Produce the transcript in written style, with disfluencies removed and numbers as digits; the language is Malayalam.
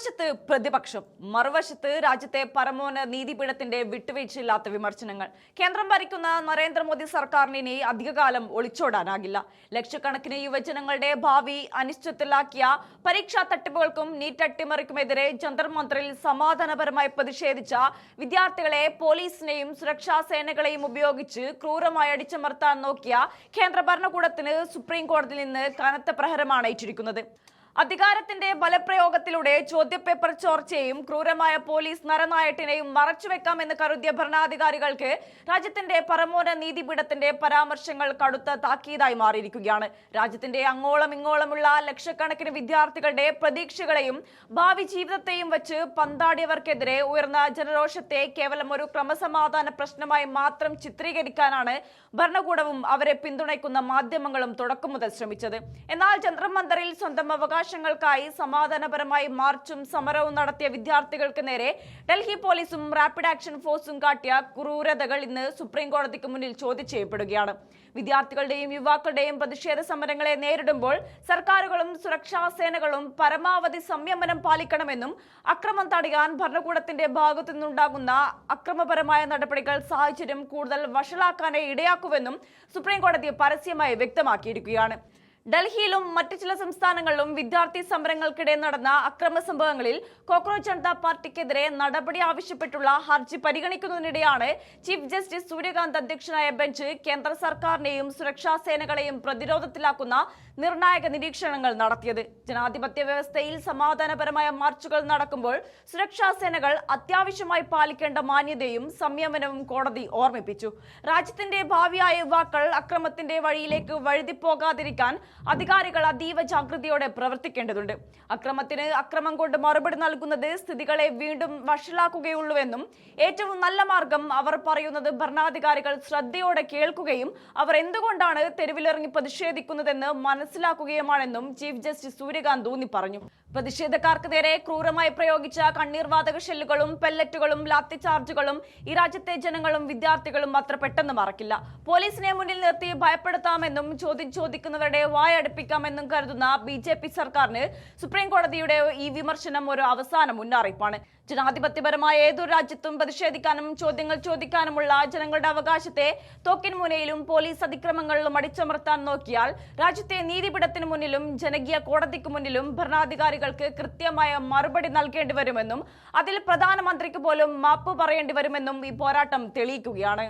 ഒരുവശത്ത് പ്രതിപക്ഷം, മറുവശത്ത് രാജ്യത്തെ പരമോന്നത നീതിപീഠത്തിന്റെ വിട്ടുവീഴ്ചയില്ലാത്ത വിമർശനങ്ങൾ. കേന്ദ്രം ഭരിക്കുന്ന നരേന്ദ്രമോദി സർക്കാരിന് ഇനി അധികകാലം ഒളിച്ചോടാനാകില്ല. ലക്ഷക്കണക്കിന് യുവജനങ്ങളുടെ ഭാവി അനിശ്ചിതത്തിലാക്കിയ പരീക്ഷാ തട്ടിപ്പുകൾക്കും നീറ്റ് അട്ടിമറിക്കുമെതിരെ ജന്തർ മന്ദിറിൽ സമാധാനപരമായി പ്രതിഷേധിച്ച വിദ്യാർത്ഥികളെ പോലീസിനെയും സുരക്ഷാ സേനകളെയും ഉപയോഗിച്ച് ക്രൂരമായി അടിച്ചമർത്താൻ നോക്കിയ കേന്ദ്ര ഭരണകൂടത്തിന് സുപ്രീം കോടതിയിൽ നിന്ന് കനത്ത പ്രഹരമാണ് ഏറ്റിരിക്കുന്നത്. അധികാരത്തിന്റെ ബലപ്രയോഗത്തിലൂടെ ചോദ്യപേപ്പർ ചോർച്ചയെയും ക്രൂരമായ പോലീസ് നരനായട്ടിനെയും മറച്ചുവെക്കാമെന്ന് കരുതിയ ഭരണാധികാരികൾക്ക് രാജ്യത്തിന്റെ പരമോന്നത നീതിപീഠത്തിന്റെ പരാമർശങ്ങൾ കടുത്ത താക്കീതായി മാറിയിരിക്കുകയാണ്. രാജ്യത്തിന്റെ അങ്ങോളം ഇങ്ങോളമുള്ള ലക്ഷക്കണക്കിന് വിദ്യാർത്ഥികളുടെ പ്രതീക്ഷകളെയും ഭാവി ജീവിതത്തെയും വെച്ച് പന്താടിയവർക്കെതിരെ ഉയർന്ന ജനരോഷത്തെ കേവലം ഒരു ക്രമസമാധാന പ്രശ്നമായി മാത്രം ചിത്രീകരിക്കാനാണ് ഭരണകൂടവും അവരെ പിന്തുണയ്ക്കുന്ന മാധ്യമങ്ങളും തുടക്കം മുതൽ ശ്രമിച്ചത്. എന്നാൽ ജന്തർ മന്ദിറിൽ സ്വന്തം അവകാശങ്ങൾക്കായി സമാധാനപരമായി മാർച്ചും സമരവും നടത്തിയ വിദ്യാർത്ഥികൾക്ക് നേരെ ഡൽഹി പോലീസും റാപ്പിഡ് ആക്ഷൻ ഫോഴ്സും കാട്ടിയ ക്രൂരതകൾ ഇന്ന് സുപ്രീം കോടതിക്ക് മുന്നിൽ ചോദ്യം ചെയ്യപ്പെടുകയാണ്. വിദ്യാർത്ഥികളുടെയും യുവാക്കളുടെയും പ്രതിഷേധ സമരങ്ങളെ നേരിടുമ്പോൾ സർക്കാരുകളും സുരക്ഷാ സേനകളും പരമാവധി സംയമനം പാലിക്കണമെന്നും അക്രമം തടയാൻ ഭരണകൂടത്തിന്റെ ഭാഗത്തു നിന്നുണ്ടാകുന്ന അക്രമപരമായ നടപടികൾ സാഹചര്യം കൂടുതൽ വഷളാക്കാനേ ഇടയാക്കുമെന്നും സുപ്രീം കോടതി പരസ്യമായി വ്യക്തമാക്കിയിരിക്കുകയാണ്. ഡൽഹിയിലും മറ്റു ചില സംസ്ഥാനങ്ങളിലും വിദ്യാർത്ഥി സമരങ്ങൾക്കിടെ നടന്ന അക്രമ സംഭവങ്ങളിൽ കോക്രോച്ച് ജനതാ പാർട്ടിക്കെതിരെ നടപടി ആവശ്യപ്പെട്ടുള്ള ഹർജി പരിഗണിക്കുന്നതിനിടെയാണ് ചീഫ് ജസ്റ്റിസ് സൂര്യകാന്ത് അധ്യക്ഷനായ ബെഞ്ച് കേന്ദ്ര സർക്കാരിനെയും സുരക്ഷാ സേനകളെയും പ്രതിരോധത്തിലാക്കുന്ന നിർണായക നിരീക്ഷണങ്ങൾ നടത്തിയത്. ജനാധിപത്യ വ്യവസ്ഥയിൽ സമാധാനപരമായ മാർച്ചുകൾ നടക്കുമ്പോൾ സുരക്ഷാ സേനകൾ അത്യാവശ്യമായി പാലിക്കേണ്ട മാന്യതയും സംയമനവും കോടതി ഓർമ്മിപ്പിച്ചു. രാജ്യത്തിന്റെ ഭാവിയായ യുവാക്കൾ അക്രമത്തിന്റെ വഴിയിലേക്ക് വഴുതിപ്പോകാതിരിക്കാൻ അധികാരികൾ അതീവ ജാഗ്രതയോടെ പ്രവർത്തിക്കേണ്ടതുണ്ട്. അക്രമത്തിന് അക്രമം കൊണ്ട് മറുപടി നൽകുന്നത് സ്ഥിതികളെ വീണ്ടും വഷളാക്കുകയുള്ളൂവെന്നും ഏറ്റവും നല്ല മാർഗം അവർ പറയുന്നത് ഭരണാധികാരികൾ ശ്രദ്ധയോടെ കേൾക്കുകയും അവർ എന്തുകൊണ്ടാണ് തെരുവിലിറങ്ങി പ്രതിഷേധിക്കുന്നതെന്ന് മനസ്സിലാക്കുകയുമാണെന്നും ചീഫ് ജസ്റ്റിസ് സൂര്യകാന്ത് ഊന്നി പറഞ്ഞു. പ്രതിഷേധക്കാർക്ക് നേരെ ക്രൂരമായി പ്രയോഗിച്ച കണ്ണീർവാതക ഷെല്ലുകളും പെല്ലറ്റുകളും ലാത്തി ചാർജുകളും ഈ രാജ്യത്തെ ജനങ്ങളും വിദ്യാർത്ഥികളും അത്ര പെട്ടെന്ന് മറക്കില്ല. പോലീസിനെ മുന്നിൽ നിർത്തി ഭയപ്പെടുത്താമെന്നും ചോദിക്കുന്നവരുടെ വായടുപ്പിക്കാമെന്നും കരുതുന്ന BJP സർക്കാരിന് സുപ്രീം കോടതിയുടെ ഈ വിമർശനം ഒരു അവസാന മുന്നറിയിപ്പാണ്. ജനാധിപത്യപരമായ ഏതൊരു രാജ്യത്തും പ്രതിഷേധിക്കാനും ചോദ്യങ്ങൾ ചോദിക്കാനുമുള്ള ജനങ്ങളുടെ അവകാശത്തെ തോക്കിൻ മുനയിലും പോലീസ് അതിക്രമങ്ങളിലും അടിച്ചമർത്താൻ നോക്കിയാൽ രാജ്യത്തെ നീതിപീഠത്തിന് മുന്നിലും ജനകീയ കോടതിക്ക് മുന്നിലും ഭരണാധികാരികൾക്ക് കൃത്യമായ മറുപടി നൽകേണ്ടി വരുമെന്നും അതിൽ പ്രധാനമന്ത്രിക്ക് പോലും മാപ്പ് പറയേണ്ടി വരുമെന്നും ഈ പോരാട്ടം തെളിയിക്കുകയാണ്.